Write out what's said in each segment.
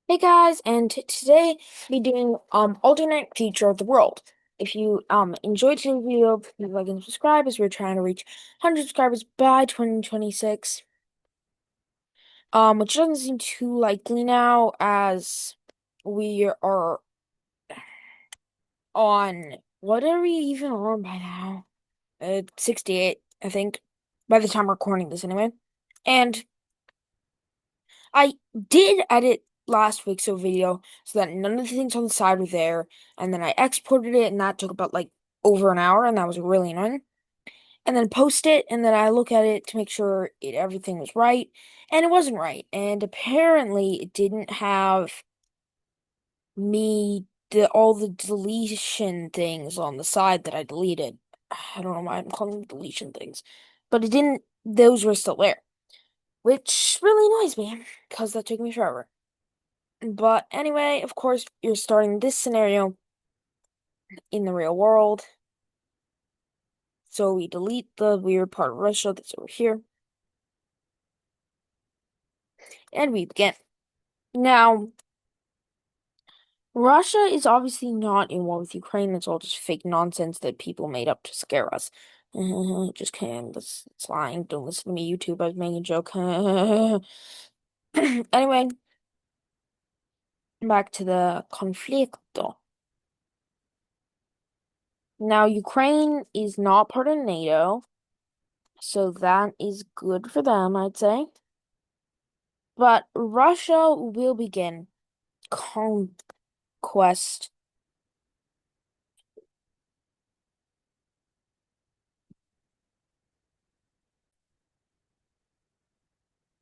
Hey guys, and today we'll be doing alternate future of the world. If you enjoyed today's video, please like and subscribe as we're trying to reach 100 subscribers by 2026. Which doesn't seem too likely now as we are on what are we even on by now? 68, I think, by the time I'm recording this anyway. And I did edit last week's video so that none of the things on the side were there, and then I exported it, and that took about like over an hour, and that was really annoying. And then post it, and then I look at it to make sure everything was right, and it wasn't right. And apparently, it didn't have all the deletion things on the side that I deleted. I don't know why I'm calling them deletion things, but it didn't. Those were still there, which really annoys me because that took me forever. But anyway, of course, you're starting this scenario in the real world. So we delete the weird part of Russia that's over here. And we begin. Now, Russia is obviously not in war with Ukraine. It's all just fake nonsense that people made up to scare us. Just kidding. It's lying. Don't listen to me, YouTube. I was making a joke. Anyway, back to the conflicto. Now, Ukraine is not part of NATO. So that is good for them, I'd say. But Russia will begin conquest.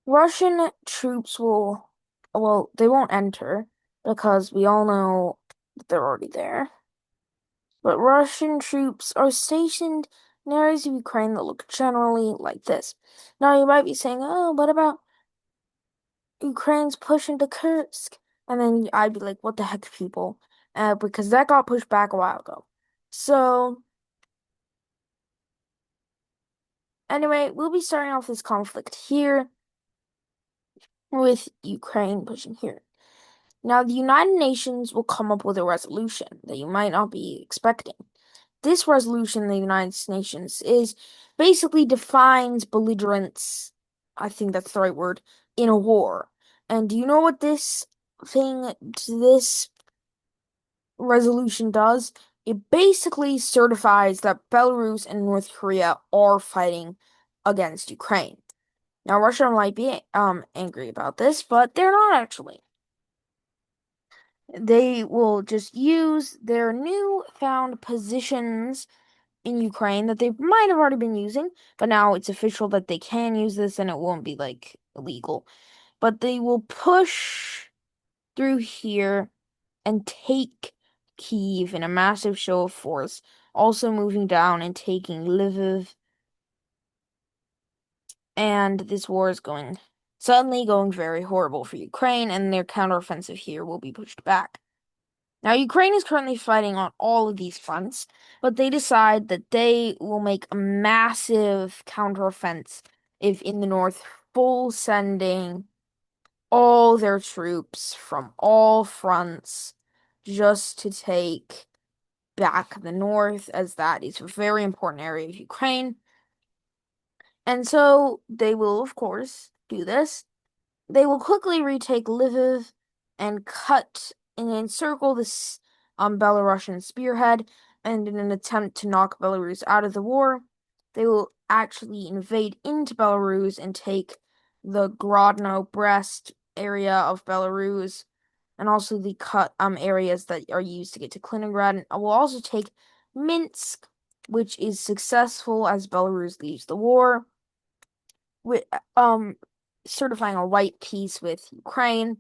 Russian troops will, well, they won't enter because we all know that they're already there. But Russian troops are stationed in areas of Ukraine that look generally like this. Now you might be saying, oh, what about Ukraine's push into Kursk? And then I'd be like, what the heck, people? Because that got pushed back a while ago. So, anyway, we'll be starting off this conflict here with Ukraine pushing here. Now, the United Nations will come up with a resolution that you might not be expecting. This resolution in the United Nations is basically defines belligerence, I think that's the right word, in a war. And do you know what this resolution does? It basically certifies that Belarus and North Korea are fighting against Ukraine. Now, Russia might be angry about this, but they're not actually. They will just use their newfound positions in Ukraine that they might have already been using, but now it's official that they can use this and it won't be like illegal. But they will push through here and take Kyiv in a massive show of force, also moving down and taking Lviv. And this war is suddenly going very horrible for Ukraine, and their counteroffensive here will be pushed back. Now, Ukraine is currently fighting on all of these fronts, but they decide that they will make a massive counteroffensive in the north, full sending all their troops from all fronts just to take back the north, as that is a very important area of Ukraine. And so they will, of course, do this. They will quickly retake Lviv and cut and encircle this Belarusian spearhead, and in an attempt to knock Belarus out of the war, they will actually invade into Belarus and take the Grodno Brest area of Belarus and also the cut areas that are used to get to Kaliningrad. And will also take Minsk, which is successful as Belarus leaves the war with certifying a white peace with Ukraine.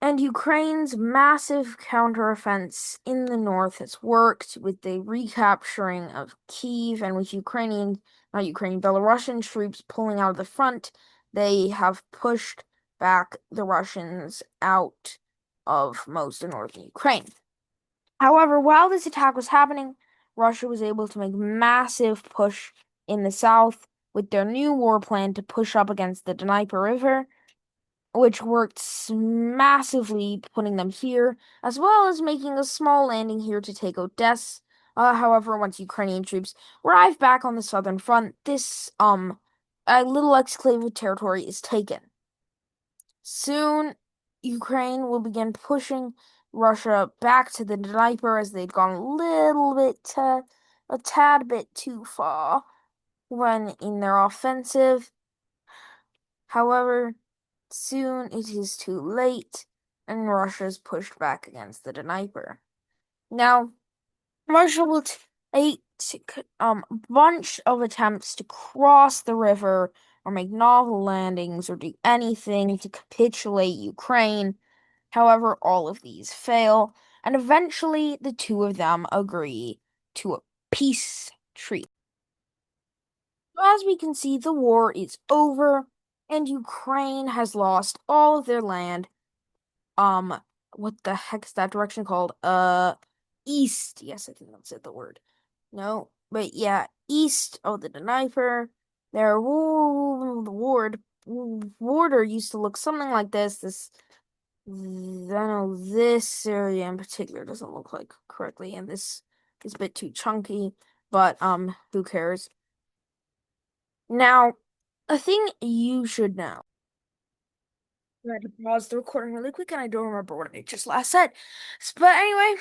And Ukraine's massive counteroffensive in the north has worked with the recapturing of Kyiv and with Belarusian troops pulling out of the front. They have pushed back the Russians out of most of northern Ukraine. However, while this attack was happening, Russia was able to make massive push in the south with their new war plan to push up against the Dnieper River. which worked massively putting them here, as well as making a small landing here to take Odessa. However, once Ukrainian troops arrive back on the southern front, this a little exclave of territory is taken. Soon, Ukraine will begin pushing Russia back to the Dnieper as they'd gone a tad bit too far when in their offensive. However, soon it is too late, and Russia is pushed back against the Dnieper. Now, Russia will take a bunch of attempts to cross the river or make novel landings or do anything to capitulate Ukraine. However, all of these fail, and eventually the two of them agree to a peace treaty. As we can see, the war is over, and Ukraine has lost all of their land. What the heck is that direction called? East. Yes, I think that's it, the word. No, but yeah, east of the Dnieper. Their border used to look something like this. I know this area in particular doesn't look like correctly, and this is a bit too chunky, but who cares? Now, a thing you should know. I had to pause the recording really quick, and I don't remember what I just last said. But anyway,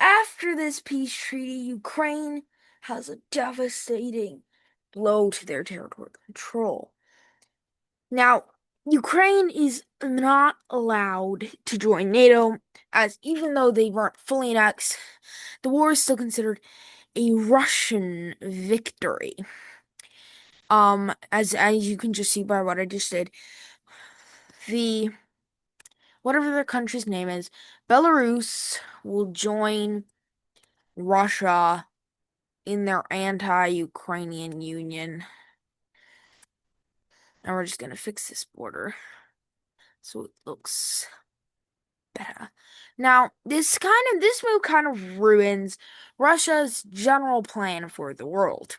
after this peace treaty, Ukraine has a devastating blow to their territorial control. Now, Ukraine is not allowed to join NATO, as even though they weren't fully annexed, the war is still considered a Russian victory. As you can just see by what I just did, the whatever their country's name is, Belarus will join Russia in their anti-Ukrainian union. And we're just gonna fix this border so it looks better. Now, this move kind of ruins Russia's general plan for the world.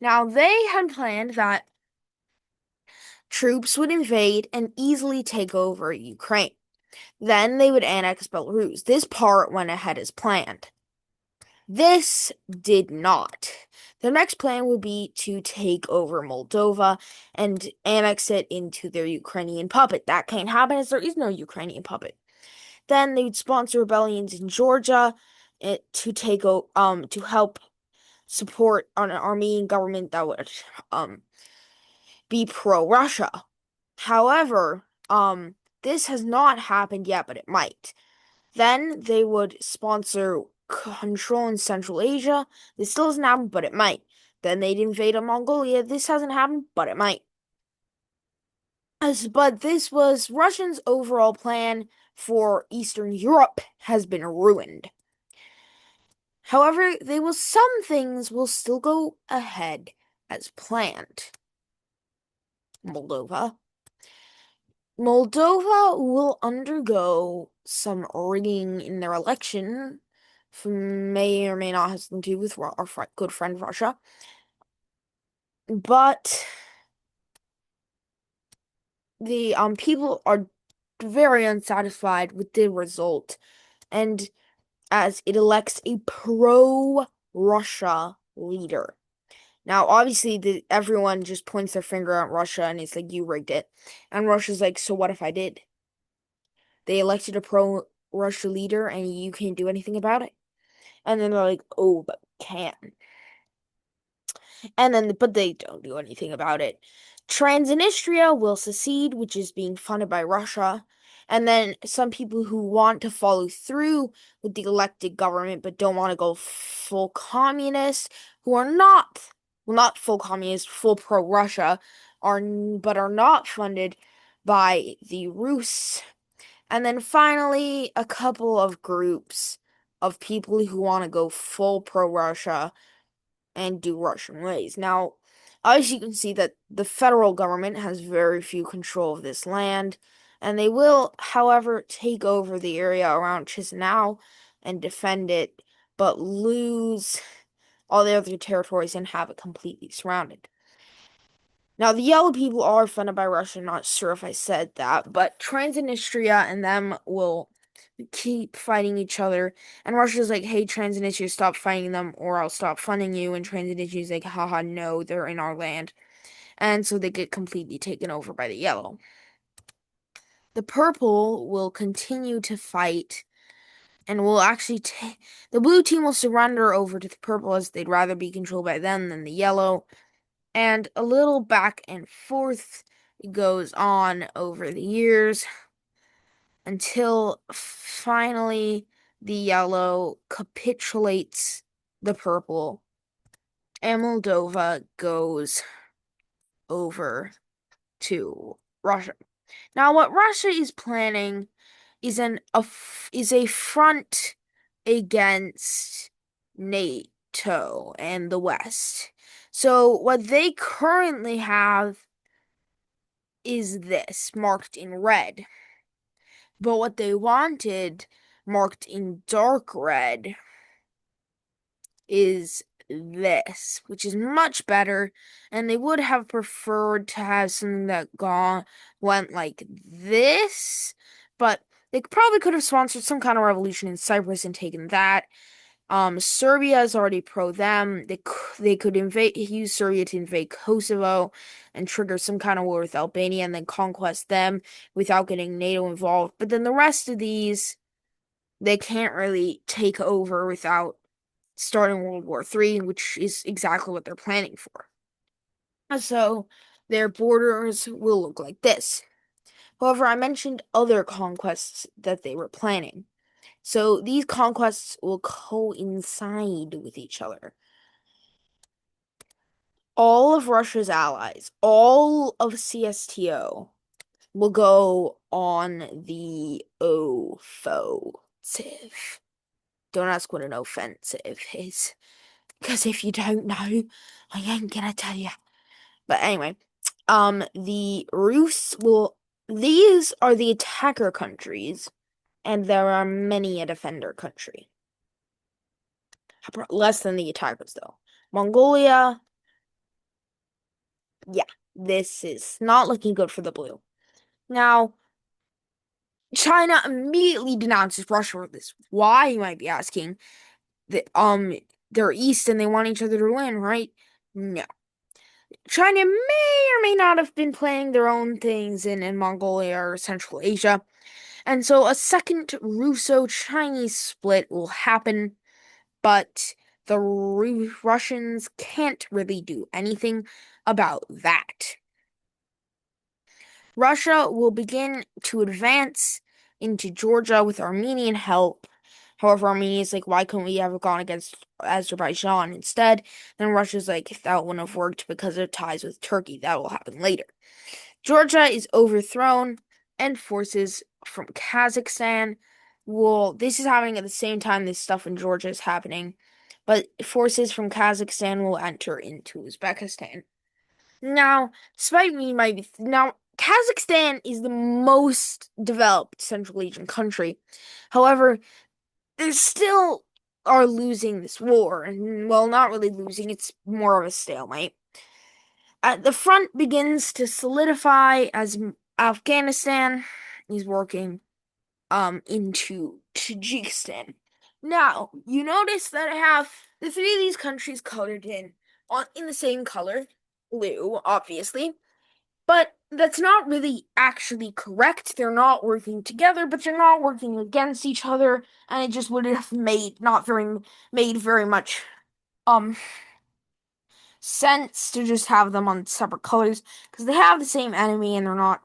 Now, they had planned that troops would invade and easily take over Ukraine. Then they would annex Belarus. This part went ahead as planned. This did not. Their next plan would be to take over Moldova and annex it into their Ukrainian puppet. That can't happen as there is no Ukrainian puppet. Then they'd sponsor rebellions in Georgia to help support an Armenian government that would be pro-Russia. However, this has not happened yet, but it might. Then they would sponsor control in Central Asia. This still hasn't happened, but it might. Then they'd invade Mongolia. This hasn't happened, but it might. But this was Russia's overall plan for Eastern Europe has been ruined. However, some things will still go ahead as planned. Moldova. Moldova will undergo some rigging in their election, may or may not have something to do with our good friend Russia. But the people are very unsatisfied with the result, and as it elects a pro-Russia leader. Now, obviously, everyone just points their finger at Russia and it's like, you rigged it. And Russia's like, so what if I did? They elected a pro-Russia leader and you can't do anything about it. And then they're like, oh, but can. But they don't do anything about it. Transnistria will secede, which is being funded by Russia. And then some people who want to follow through with the elected government but don't want to go full communist, who are not, well, not full communist, full pro-Russia, are not funded by the Rus. And then finally, a couple of groups of people who want to go full pro-Russia and do Russian ways. Now, as you can see that the federal government has very few control of this land, and they will, however, take over the area around Chisinau and defend it, but lose all the other territories and have it completely surrounded. Now, the yellow people are funded by Russia. Not sure if I said that, but Transnistria and them will keep fighting each other. And Russia's like, hey, Transnistria, stop fighting them or I'll stop funding you. And Transnistria's like, haha, no, they're in our land. And so they get completely taken over by the yellow. The purple will continue to fight and will actually take the blue team will surrender over to the purple as they'd rather be controlled by them than the yellow. And a little back and forth goes on over the years until finally the yellow capitulates the purple and Moldova goes over to Russia. Now, what Russia is planning is a front against NATO and the West. So what they currently have is this marked in red. But what they wanted marked in dark red is this, which is much better, and they would have preferred to have something that went like this, but they probably could have sponsored some kind of revolution in Cyprus and taken that. Serbia is already pro them. They could use Serbia to invade Kosovo and trigger some kind of war with Albania and then conquest them without getting NATO involved. But then the rest of these, they can't really take over without starting World War III, which is exactly what they're planning for. So their borders will look like this. However, I mentioned other conquests that they were planning. So these conquests will coincide with each other. All of Russia's allies, all of CSTO, will go on the offensive. Don't ask what an offensive is, because if you don't know, I ain't gonna tell you. But anyway, the Rus will. These are the attacker countries, and there are many a defender country. Less than the attackers, though. Mongolia, yeah, this is not looking good for the blue. Now, China immediately denounces Russia for this. Why, you might be asking? They're east and they want each other to win, right? No. China may or may not have been planning their own things in Mongolia or Central Asia. And so a second Russo-Chinese split will happen, but the Russians can't really do anything about that. Russia will begin to advance into Georgia with Armenian help. However, Armenia is like, why couldn't we have gone against Azerbaijan instead? Then Russia's like, that wouldn't have worked because of ties with Turkey. That will happen later. Georgia is overthrown, and forces from Kazakhstan will. This is happening at the same time this stuff in Georgia is happening, but forces from Kazakhstan will enter into Uzbekistan. Now, despite me, now Kazakhstan is the most developed Central Asian country. However, they still are losing this war, and well, not really losing, it's more of a stalemate. The front begins to solidify as Afghanistan is working into Tajikistan. Now, you notice that I have the three of these countries colored in the same color, blue, obviously. But that's not really actually correct. They're not working together, but they're not working against each other, and it just would have made very much um sense to just have them on separate colors because they have the same enemy and they're not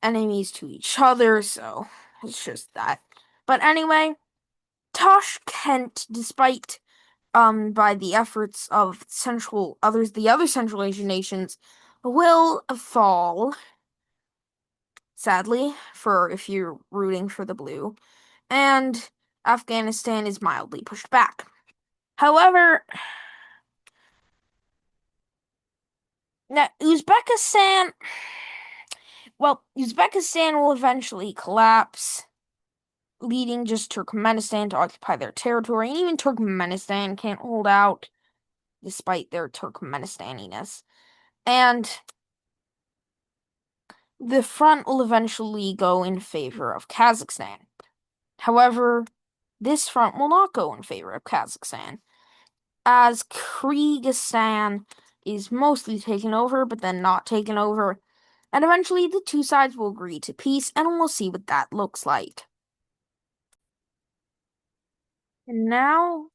enemies to each other, so it's just that. But anyway, Tashkent, despite by the efforts of the other Central Asian nations, will fall, sadly, for if you're rooting for the blue, and Afghanistan is mildly pushed back. However, now Uzbekistan will eventually collapse, leading just Turkmenistan to occupy their territory, and even Turkmenistan can't hold out despite their Turkmenistaniness. And the front will eventually go in favor of Kazakhstan. However, this front will not go in favor of Kazakhstan, as Kyrgyzstan is mostly taken over, but then not taken over, and eventually the two sides will agree to peace, and we'll see what that looks like. And now,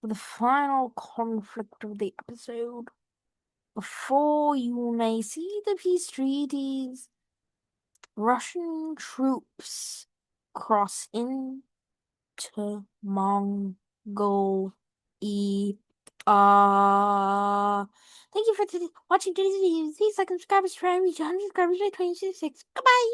for the final conflict of the episode, before you may see the peace treaties, Russian troops cross into Mongolia. Thank you for watching today's video. Please like and subscribe, reach 100 subscribers by 2026. Goodbye!